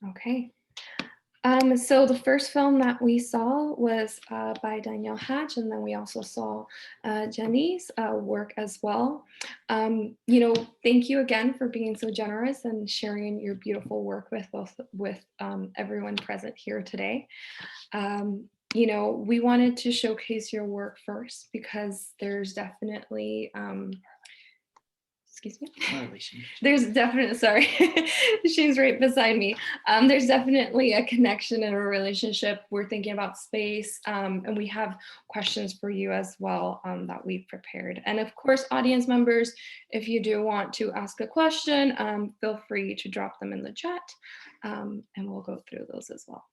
Okay. So the first film that we saw was by Danielle Hatch, and then we also saw Jenny's work as well. Thank you again for being so generous and sharing your beautiful work with everyone present here today. We wanted to showcase your work first because there's definitely excuse me. There's definitely, sorry, she's right beside me. There's definitely a connection and a relationship. We're thinking about space, and we have questions for you as well that we've prepared. And of course, audience members, if you do want to ask a question, feel free to drop them in the chat, and we'll go through those as well.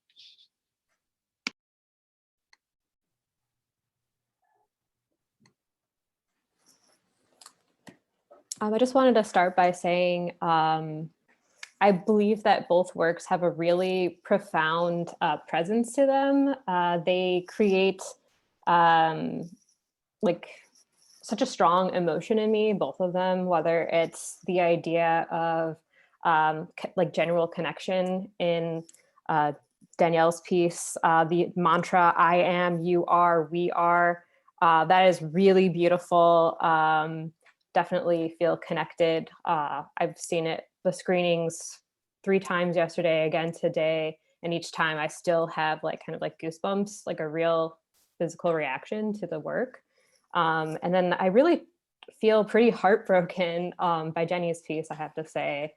I just wanted to start by saying I believe that both works have a really profound presence to them. They create like such a strong emotion in me, both of them, whether it's the idea of like general connection in Danielle's piece, the mantra, I am, you are, we are, that is really beautiful. Definitely feel connected. I've seen it, the screenings 3 times yesterday, again today, and each time I still have like kind of like goosebumps, like a real physical reaction to the work. And then I really feel pretty heartbroken by Jenny's piece, I have to say.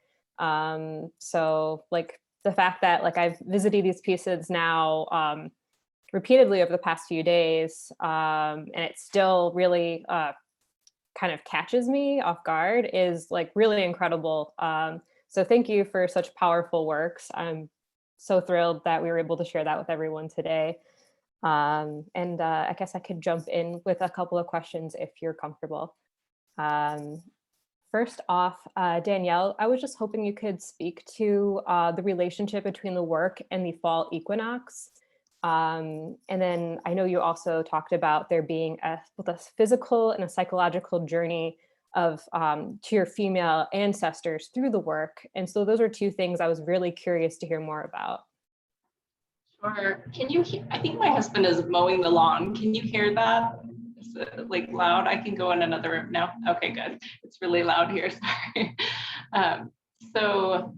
So like the fact that like I've visited these pieces now repeatedly over the past few days, and it still really kind of catches me off guard is like really incredible. So thank you for such powerful works. I'm so thrilled that we were able to share that with everyone today. And I guess I could jump in with a couple of questions if you're comfortable. First off, Danielle, I was just hoping you could speak to the relationship between the work and the fall equinox. And then I know you also talked about there being both a physical and a psychological journey of to your female ancestors through the work. And so those are 2 things I was really curious to hear more about. Sure. Can you hear, I think my husband is mowing the lawn. Can you hear that? Is it like loud? I can go in another room now. Okay, good. It's really loud here, sorry. So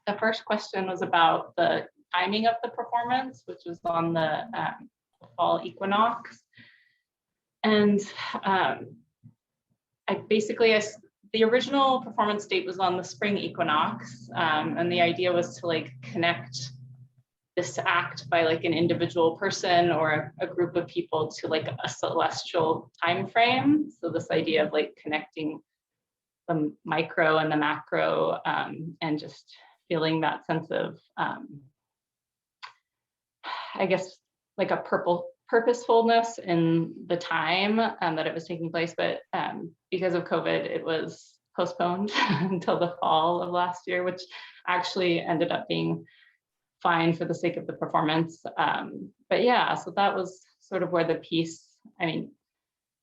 the first question was about the timing of the performance, which was on the fall equinox. And the original performance date was on the spring equinox. And the idea was to like connect this act by like an individual person or a group of people to like a celestial time frame. So this idea of like connecting the micro and the macro, and just feeling that sense of I guess like a purposefulness in the time that it was taking place, but because of COVID, it was postponed until the fall of last year, which actually ended up being fine for the sake of the performance. But yeah, so that was sort of where the piece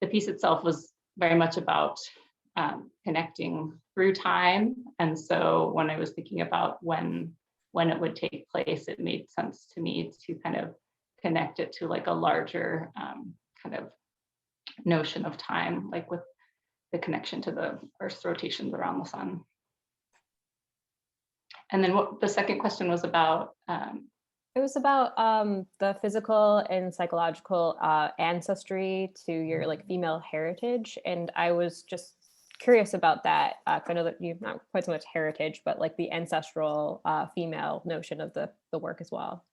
itself was very much about connecting through time. And so when I was thinking about when it would take place, it made sense to me to kind of connect it to like a larger kind of notion of time, like with the connection to the Earth's rotations around the sun. And then what the second question was about? It was about the physical and psychological ancestry to your like female heritage. And I was just curious about that. I know that you've not quite so much heritage, but like the ancestral female notion of the work as well.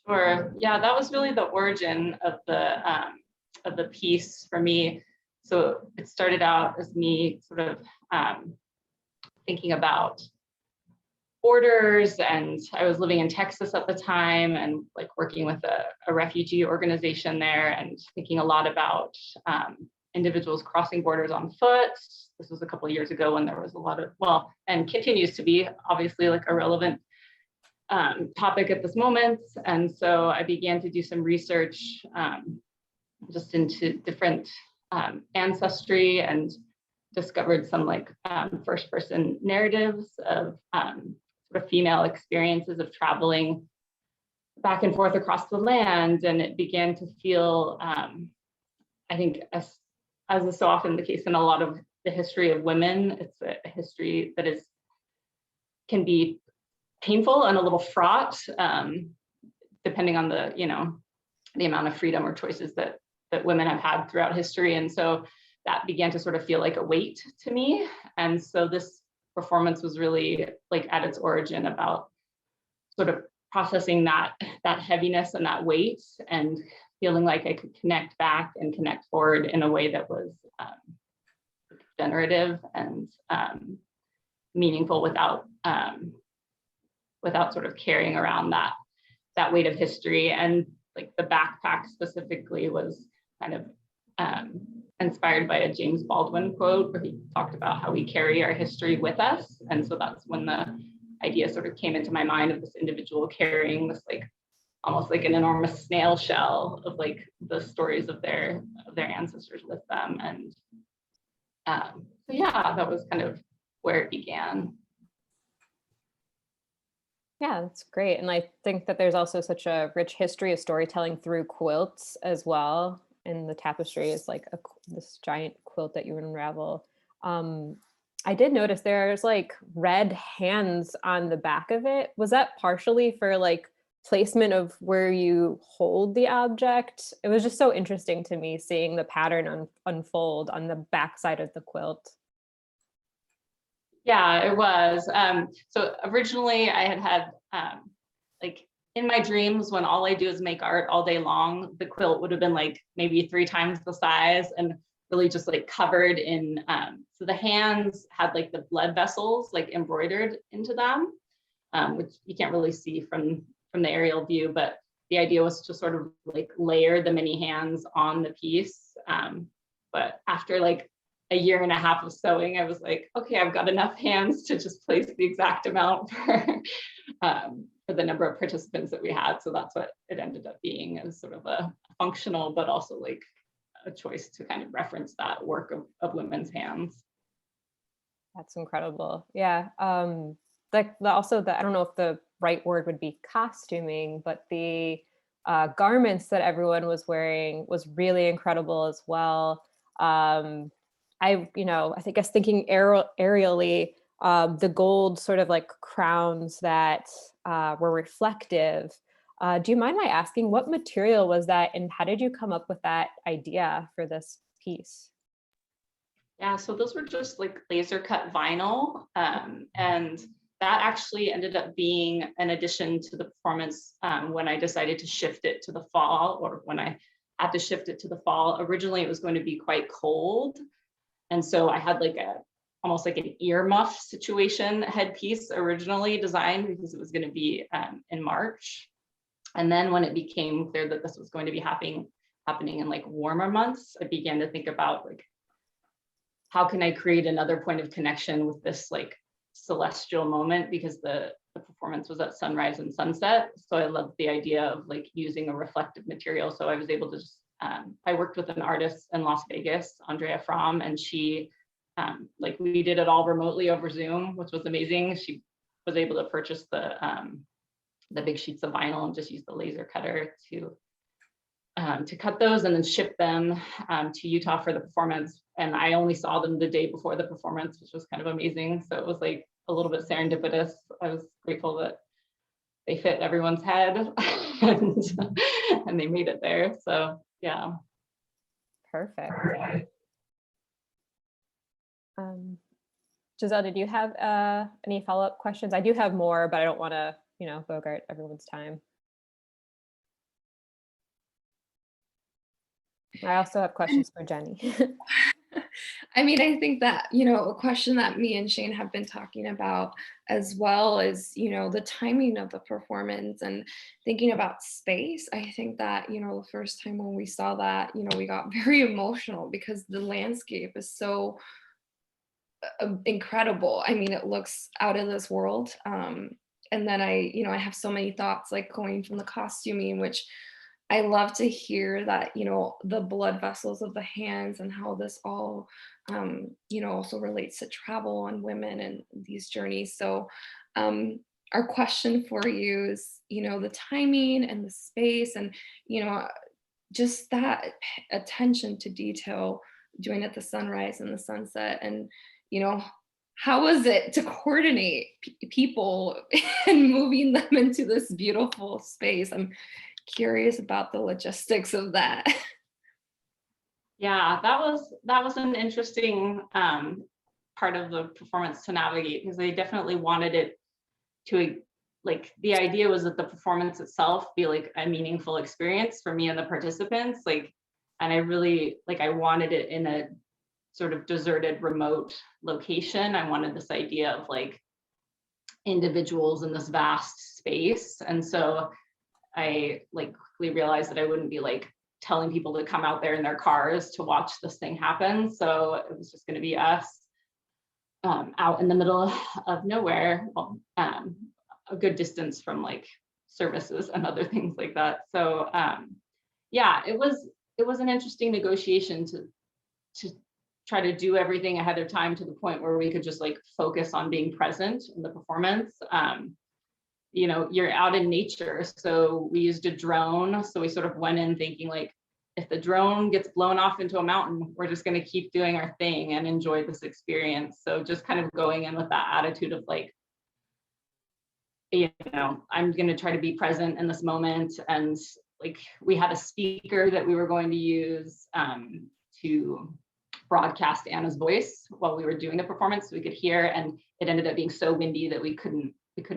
Sure. Yeah, that was really the origin of the piece for me. So it started out as me sort of thinking about borders, and I was living in Texas at the time and like working with a refugee organization there and thinking a lot about individuals crossing borders on foot. This was a couple of years ago when there was a lot of, well, and continues to be obviously like a relevant topic at this moment. And so I began to do some research just into different ancestry and discovered some like first person narratives of sort of female experiences of traveling back and forth across the land. And it began to feel, I think, as is so often the case in a lot of the history of women, it's a history that can be painful and a little fraught, depending on the, the amount of freedom or choices that women have had throughout history. And so that began to sort of feel like a weight to me. And so this performance was really like at its origin about sort of processing that heaviness and that weight, and feeling like I could connect back and connect forward in a way that was generative and meaningful without sort of carrying around that weight of history. And like the backpack specifically was kind of inspired by a James Baldwin quote where he talked about how we carry our history with us. And so that's when the idea sort of came into my mind of this individual carrying this like almost like an enormous snail shell of like the stories of their ancestors with them. And so yeah, that was kind of where it began. Yeah, that's great. And I think that there's also such a rich history of storytelling through quilts as well. And the tapestry is like this giant quilt that you unravel. I did notice there's like red hands on the back of it. Was that partially for like placement of where you hold the object? It was just so interesting to me seeing the pattern unfold on the back side of the quilt. Yeah, it was. So originally I had like in my dreams, when all I do is make art all day long, the quilt would have been like maybe 3 times the size and really just like covered in, so the hands had like the blood vessels like embroidered into them, which you can't really see from the aerial view, but the idea was to sort of like layer the many hands on the piece. But after like a year and a half of sewing, I was like, okay, I've got enough hands to just place the exact amount for the number of participants that we had. So that's what it ended up being, as sort of a functional, but also like a choice to kind of reference that work of women's hands. That's incredible. Yeah. Also I don't know if the right word would be costuming, but the garments that everyone was wearing was really incredible as well. I think I was thinking aerially, the gold sort of like crowns that were reflective. Do you mind my asking, what material was that, and how did you come up with that idea for this piece? Yeah, so those were just like laser cut vinyl, and that actually ended up being an addition to the performance when I decided to shift it to the fall, or when I had to shift it to the fall. Originally, it was going to be quite cold. And so I had like almost like an earmuff situation headpiece originally designed, because it was going to be in March. And then when it became clear that this was going to be happening in like warmer months, I began to think about like, how can I create another point of connection with this like celestial moment, because the performance was at sunrise and sunset. So I loved the idea of like using a reflective material. So I was able to just, I worked with an artist in Las Vegas, Andrea Fromm, and she, like we did it all remotely over Zoom, which was amazing. She was able to purchase the big sheets of vinyl and just use the laser cutter to cut those and then ship them to Utah for the performance. And I only saw them the day before the performance, which was kind of amazing. So it was like a little bit serendipitous. I was grateful that they fit everyone's head and they made it there. So yeah. Perfect. Giselle, did you have any follow-up questions? I do have more, but I don't want to, bogart everyone's time. I also have questions for Jenny. I mean, I think that, a question that me and Shane have been talking about as well is, the timing of the performance and thinking about space. I think that, the first time when we saw that, we got very emotional because the landscape is so incredible. I mean, it looks out of this world. And then I have so many thoughts like going from the costuming, which I love to hear that, the blood vessels of the hands and how this all, also relates to travel and women and these journeys. So our question for you is, the timing and the space and, just that attention to detail, doing it the sunrise and the sunset. And, you know, how was it to coordinate people and moving them into this beautiful space? I'm curious about the logistics of that. Yeah, that was an interesting part of the performance to navigate, because they definitely wanted it to, like, the idea was that the performance itself be like a meaningful experience for me and the participants, like, and I really, like, I wanted it in a sort of deserted, remote location. I wanted this idea of like individuals in this vast space. And so I like quickly realized that I wouldn't be like telling people to come out there in their cars to watch this thing happen. So it was just going to be us out in the middle of nowhere, well, a good distance from like services and other things like that. So yeah, it was an interesting negotiation to try to do everything ahead of time to the point where we could just like focus on being present in the performance. You know, you're out in nature, so we used a drone. So we sort of went in thinking like, if the drone gets blown off into a mountain, we're just going to keep doing our thing and enjoy this experience. So just kind of going in with that attitude of like, you know, I'm going to try to be present in this moment. And like, we had a speaker that we were going to use to broadcast Anna's voice while we were doing the performance, so we could hear, and it ended up being so windy that we couldn't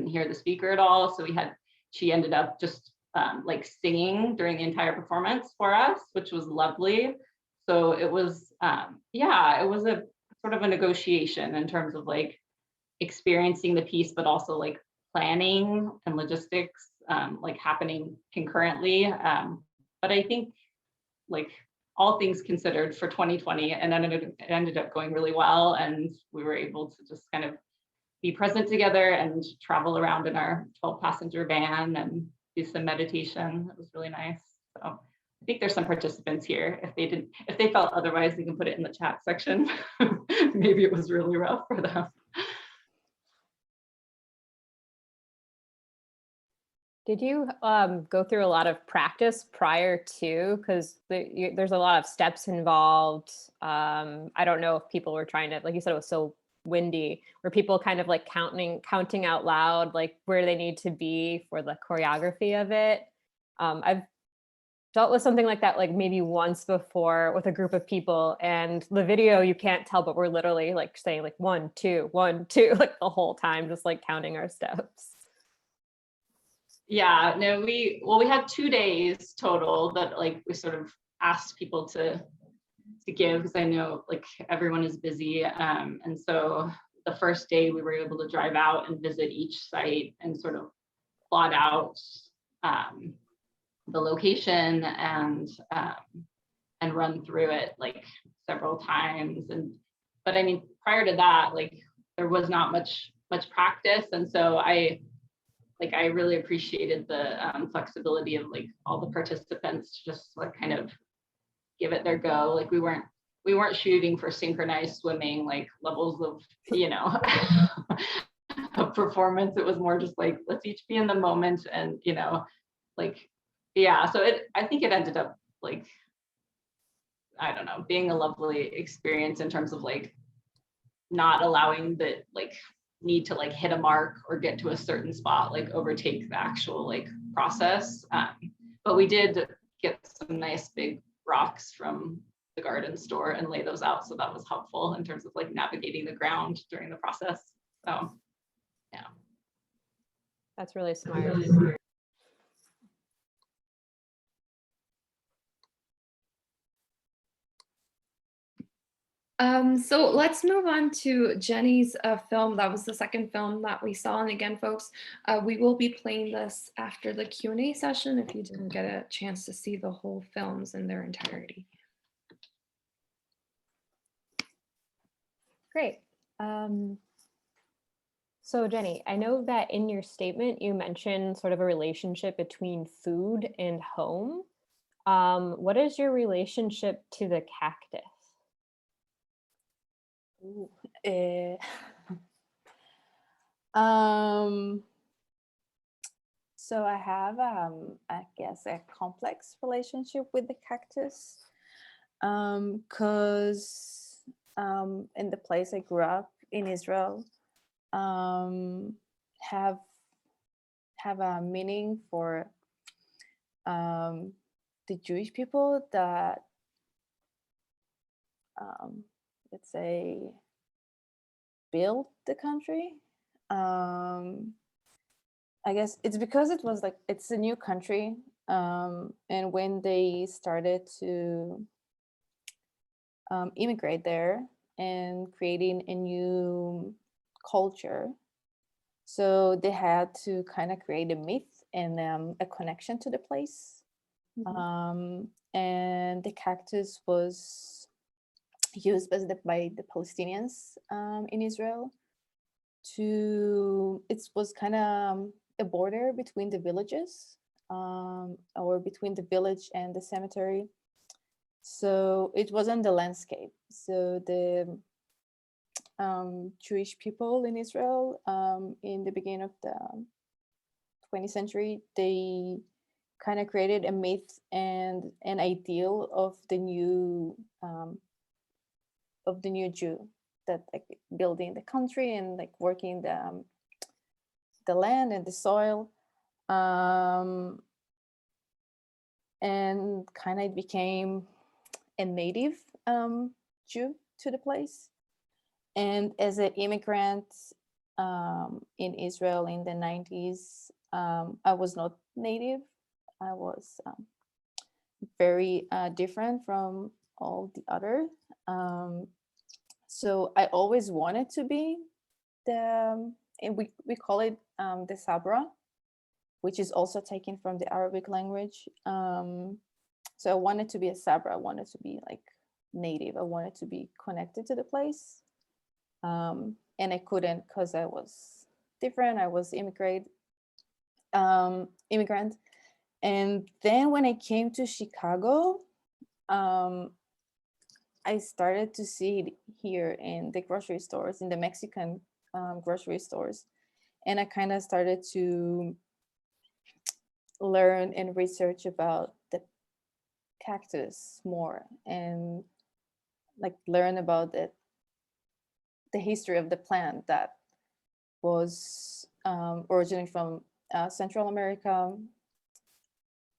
hear the speaker at all. So she ended up just like singing during the entire performance for us, which was lovely. So it was, yeah, it was a sort of a negotiation in terms of like experiencing the piece, but also like planning and logistics like happening concurrently. But I think like all things considered for 2020, and then it ended up going really well. And we were able to just kind of be present together and travel around in our 12-passenger van and do some meditation. It was really nice. So I think there's some participants here. If they felt otherwise, they can put it in the chat section. Maybe it was really rough for them. Did you go through a lot of practice prior to, because there's a lot of steps involved. I don't know if people were trying to, like you said, it was so windy, were people kind of like counting out loud, like where they need to be for the choreography of it? I've dealt with something like that, like maybe once before with a group of people, and the video, you can't tell, but we're literally like saying like 1, 2, 1, 2, like the whole time, just like counting our steps. Yeah, no, we had 2 days total that like we sort of asked people to give, because I know like everyone is busy. And so the first day we were able to drive out and visit each site and sort of plot out the location and run through it like several times. But I mean, prior to that, like there was not much practice. And so I really appreciated the flexibility of like all the participants to just like kind of give it their go. Like we weren't shooting for synchronized swimming like levels of, you know, of performance. It was more just like, let's each be in the moment, and you know, like, yeah. So I think it ended up like, I don't know, being a lovely experience in terms of like not allowing the like need to like hit a mark or get to a certain spot like overtake the actual like process. But we did get some nice big rocks from the garden store and lay those out, so that was helpful in terms of like navigating the ground during the process. So yeah, That's really smart. So let's move on to Jenny's film. That was the second film that we saw. And again, folks, we will be playing this after the Q&A session if you didn't get a chance to see the whole films in their entirety. Great. So Jenny, I know that in your statement, you mentioned sort of a relationship between food and home. What is your relationship to the cactus? Ooh, um, So I have, I guess, a complex relationship with the cactus, because in the place I grew up in Israel, um, have a meaning for the Jewish people that, let's say, built the country. I guess it's because it was like, it's a new country, and when they started to immigrate there and creating a new culture, so they had to kind of create a myth and a connection to the place. And the cactus was used by the Palestinians in Israel to, it was kind of a border between the villages, or between the village and the cemetery. So it wasn't the landscape. So the Jewish people in Israel, in the beginning of the 20th century, they kind of created a myth and an ideal of the new Jew, that like building the country and like working the land and the soil, and kind of became a native Jew to the place. And as an immigrant in Israel in the 90s, I was not native. I was very different from all the other. So I always wanted to be and we call it the Sabra, which is also taken from the Arabic language. So I wanted to be a Sabra. I wanted to be like native. I wanted to be connected to the place. And I couldn't because I was different. I was immigrant. And then when I came to Chicago, I started to see it here in the grocery stores, in the Mexican grocery stores. And I kind of started to learn and research about the cactus more, and like learn about the history of the plant that was originating from Central America,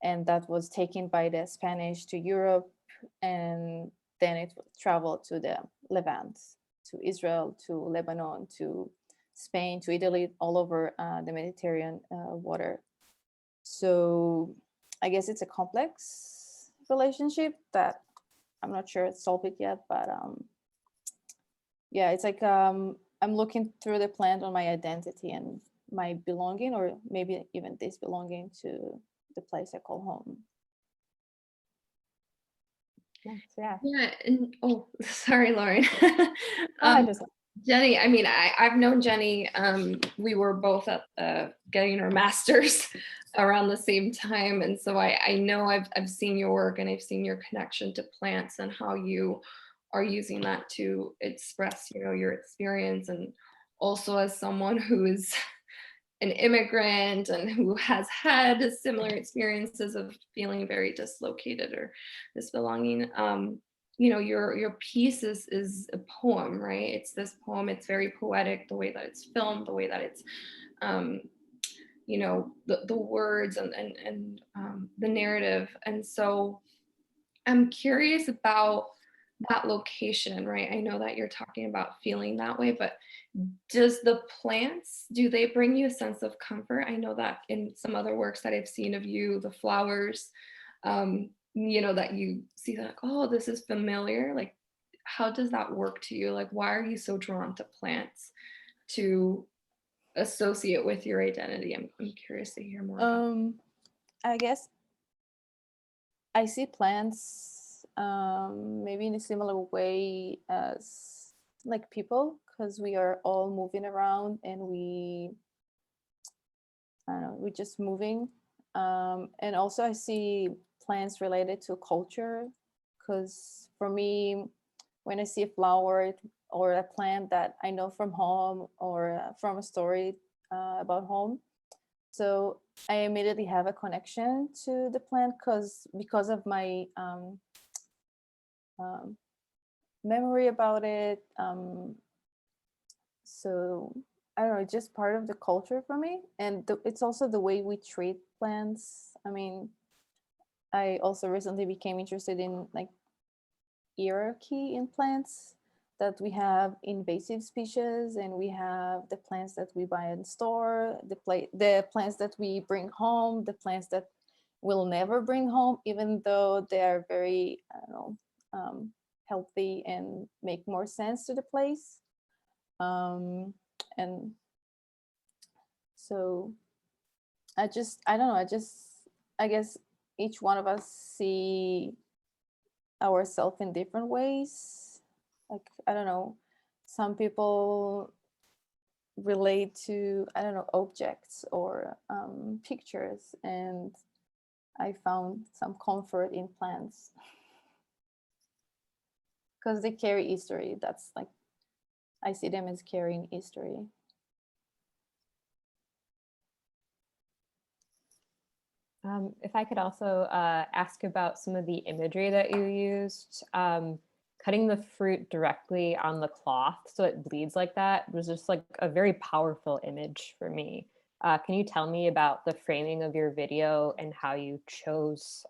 and that was taken by the Spanish to Europe, and then it traveled to the Levant, to Israel, to Lebanon, to Spain, to Italy, all over the Mediterranean water. So I guess it's a complex relationship that I'm not sure it's solved it yet, but yeah, it's like I'm looking through the plant on my identity and my belonging, or maybe even this belonging to the place I call home. Yeah. Yeah, and oh, sorry, Lauren. I just Jenny, I mean, I've known Jenny. We were both at getting our masters around the same time, and so I know I've seen your work, and I've seen your connection to plants and how you are using that to express, your experience, and also as someone who is an immigrant and who has had similar experiences of feeling very dislocated or disbelonging. Your piece is a poem, right? It's this poem. It's very poetic, the way that it's filmed, the way that it's the words and the narrative. And so I'm curious about that location, right? I know that you're talking about feeling that way, but does the plants, do they bring you a sense of comfort? I know that in some other works that I've seen of you, the flowers, that you see that, like, oh, this is familiar. Like, how does that work to you? Like, why are you so drawn to plants to associate with your identity? I'm curious to hear more about I guess I see plants maybe in a similar way as like people, because we are all moving around and we're just moving. And also I see plants related to culture, because for me, when I see a flower or a plant that I know from home or from a story about home, So I immediately have a connection to the plant because of my memory about it. So I don't know, it's just part of the culture for me, and it's also the way we treat plants. I mean, I also recently became interested in like hierarchy in plants, that we have invasive species and we have the plants that we buy in store, the plants that we bring home, the plants that we'll never bring home, even though they are very, I don't know, healthy and make more sense to the place. And so I don't know, I guess each one of us see ourselves in different ways. Like, I don't know, some people relate to, I don't know, objects or pictures, and I found some comfort in plants because they carry history. That's like, I see them as carrying history. If I could also ask about some of the imagery that you used, cutting the fruit directly on the cloth so it bleeds like that was just like a very powerful image for me. Can you tell me about the framing of your video and how you chose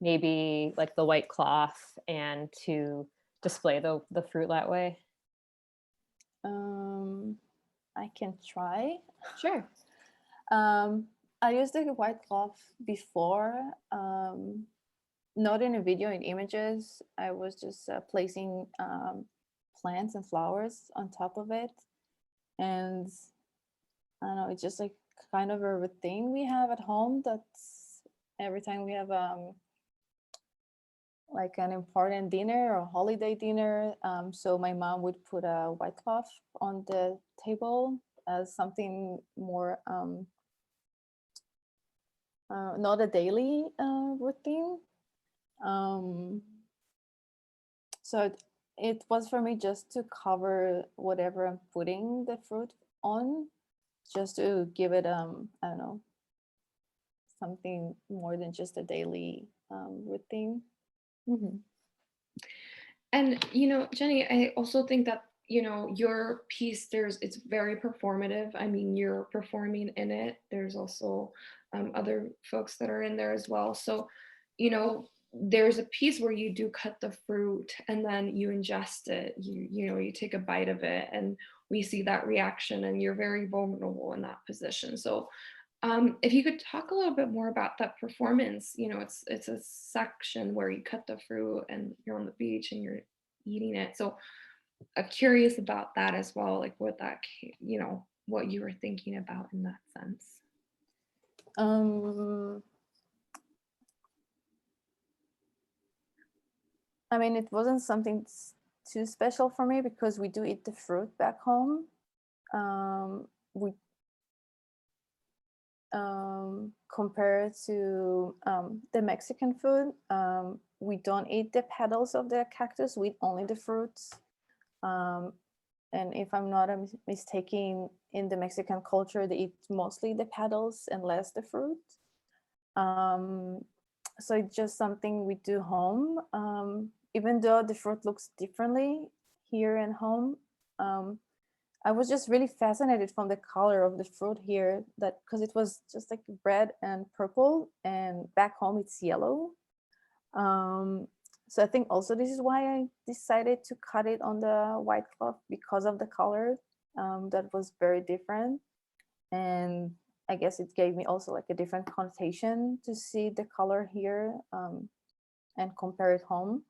maybe like the white cloth and to display the fruit that way? I can try. Sure. I used the white cloth before, not in a video, in images. I was just placing plants and flowers on top of it. And I don't know, it's just like kind of a routine we have at home. That's every time we have like an important dinner or holiday dinner. So my mom would put a white cloth on the table as something more, not a daily routine. So it was for me just to cover whatever I'm putting the fruit on, just to give it, I don't know, something more than just a daily routine. Mm-hmm. And, you know, Jenny, I also think that, you know, your piece, it's very performative. I mean, you're performing in it. There's also other folks that are in there as well. So, you know, there's a piece where you do cut the fruit and then you ingest it. You know, you take a bite of it and we see that reaction, and you're very vulnerable in that position. So if you could talk a little bit more about that performance. You know, it's a section where you cut the fruit and you're on the beach and you're eating it. So I'm curious about that as well, like what that, you know, what you were thinking about in that sense. I mean, it wasn't something too special for me because we do eat the fruit back home. We compared to the Mexican food, we don't eat the petals of the cactus, we eat only the fruits. And if I'm not mistaken, in the Mexican culture, they eat mostly the petals and less the fruit. So it's just something we do home. Even though the fruit looks differently here and home, I was just really fascinated from the color of the fruit here, that because it was just like red and purple, and back home it's yellow. So I think also this is why I decided to cut it on the white cloth, because of the color that was very different. And I guess it gave me also like a different connotation to see the color here and compare it home.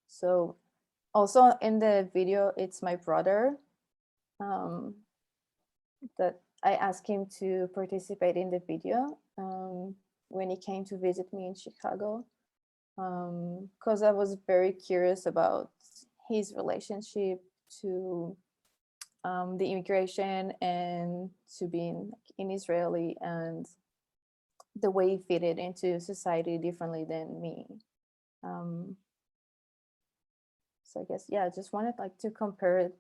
So also in the video, it's my brother that I asked him to participate in the video when he came to visit me in Chicago, because I was very curious about his relationship to the immigration and to being in Israeli, and the way he fitted into society differently than me. So I guess, yeah, I just wanted like to compare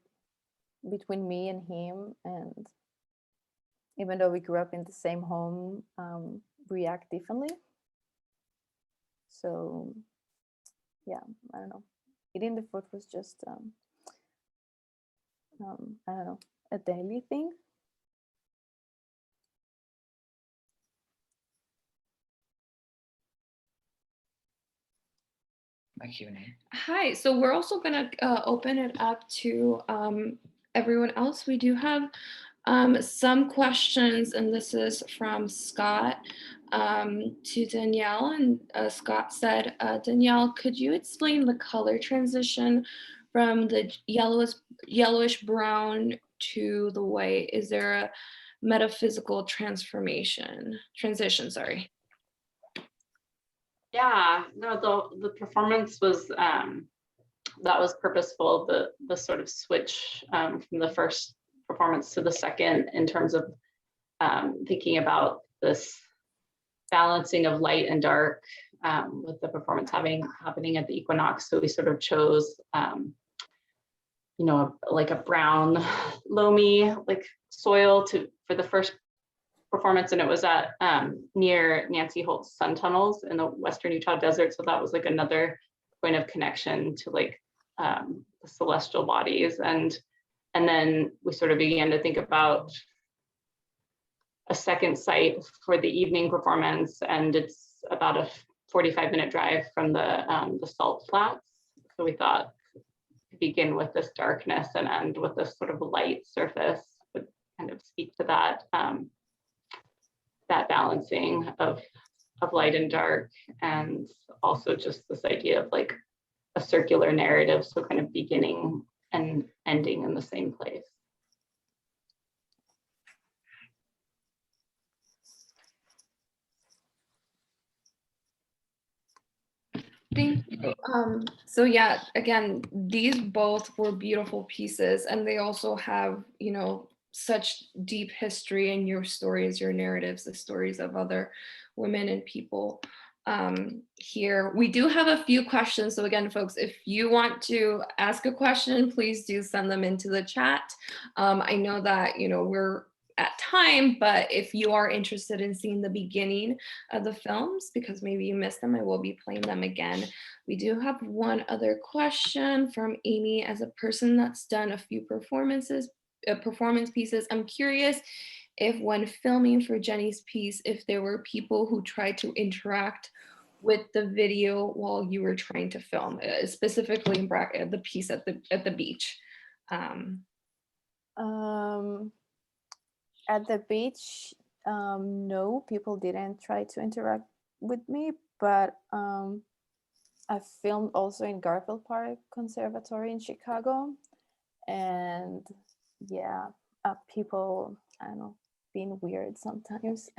between me and him, and even though we grew up in the same home, react differently. So yeah, I don't know. Eating the food was just I don't know, a daily thing. My Q&A. Hi, so we're also gonna open it up to everyone else. We do have some questions, and this is from Scott to Danielle. And Scott said, Danielle, could you explain the color transition from the yellowish brown to the white? Is there a metaphysical transition, sorry? Yeah, no, the performance was that was purposeful. The sort of switch from the first performance to the second, in terms of thinking about this balancing of light and dark, with the performance happening at the equinox. So we sort of chose you know, like a brown loamy like soil for the first performance, and it was at near Nancy Holt's sun tunnels in the Western Utah desert. So that was like another point of connection to like the celestial bodies. And then we sort of began to think about a second site for the evening performance, and it's about a 45-minute drive from the salt flats. So we thought to begin with this darkness and end with this sort of light surface would kind of speak to that that balancing of light and dark, and also just this idea of like a circular narrative, so kind of beginning and ending in the same place. Thank you. So yeah, again, these both were beautiful pieces, and they also have, you know, such deep history in your stories, your narratives, the stories of other women and people here. We do have a few questions. So again, folks, if you want to ask a question, please do send them into the chat. I know that, you know, we're at time, but if you are interested in seeing the beginning of the films, because maybe you missed them, I will be playing them again. We do have one other question from Amy. As a person that's done a few performance pieces, I'm curious if when filming for Jenny's piece, if there were people who tried to interact with the video while you were trying to film, specifically in bracket the piece at the beach. At the beach, no, people didn't try to interact with me, but I filmed also in Garfield Park Conservatory in Chicago, and yeah, people, I don't know, being weird sometimes.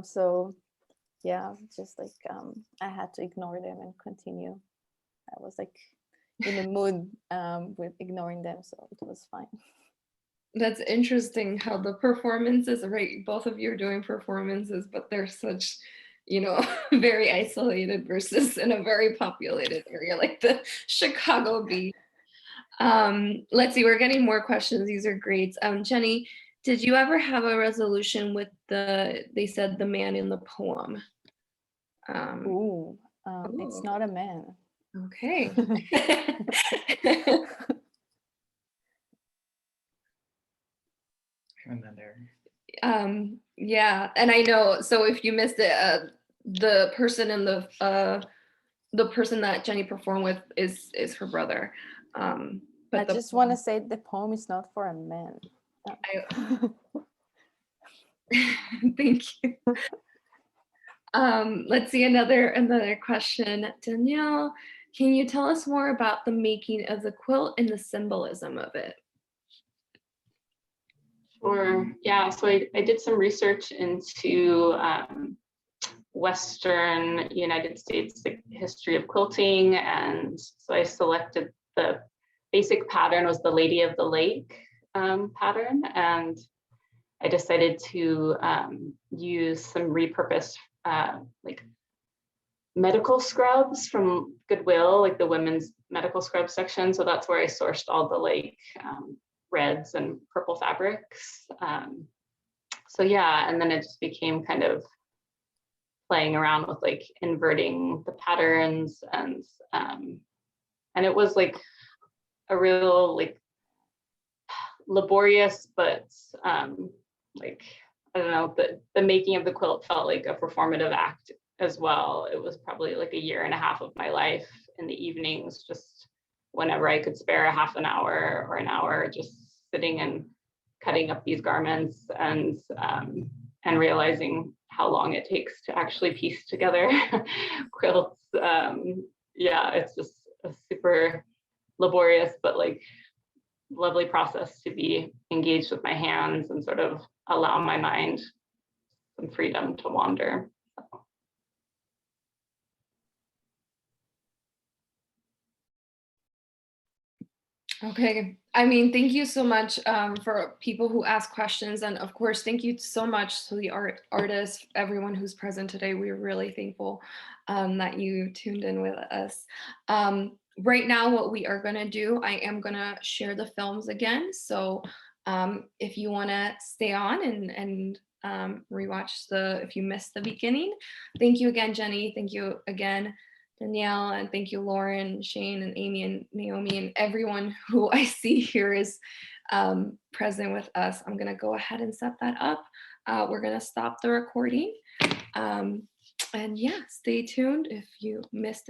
So yeah, just like I had to ignore them and continue. I was like in the mood with ignoring them, so it was fine. That's interesting how the performances, right? Both of you are doing performances, but they're such, you know, very isolated versus in a very populated area like the Chicago Beach. Let's see, we're getting more questions. These are great. Jenny, did you ever have a resolution with they said the man in the poem? It's not a man. Okay. Yeah, and I know, so if you missed it, the person in the person that Jenny performed with is her brother. But I just want to say the poem is not for a man. Thank you. Let's see, another question. Danielle, can you tell us more about the making of the quilt and the symbolism of it? Sure. Yeah. So I did some research into Western United States history of quilting, and so I selected the basic pattern was the Lady of the Lake pattern, and I decided to use some repurposed like medical scrubs from Goodwill, like the women's medical scrub section. So that's where I sourced all the like reds and purple fabrics. So yeah, and then it just became kind of playing around with like inverting the patterns, and it was like a real like laborious, but like, I don't know, the making of the quilt felt like a performative act as well. It was probably like a year and a half of my life in the evenings, just whenever I could spare a half an hour or an hour, just sitting and cutting up these garments, and realizing how long it takes to actually piece together quilts. Yeah, it's just a super laborious but like lovely process to be engaged with my hands and sort of allow my mind some freedom to wander. Okay, I mean, thank you so much for people who ask questions, and of course, thank you so much to the artists, everyone who's present today. We're really thankful that you tuned in with us. Right now, what we are gonna do, I am gonna share the films again. So if you wanna stay on and rewatch if you missed the beginning. Thank you again, Jenny. Thank you again, Danielle, and thank you, Lauren, Shane, and Amy, and Naomi, and everyone who I see here is present with us. I'm gonna go ahead and set that up. We're gonna stop the recording. And yeah, stay tuned if you missed it.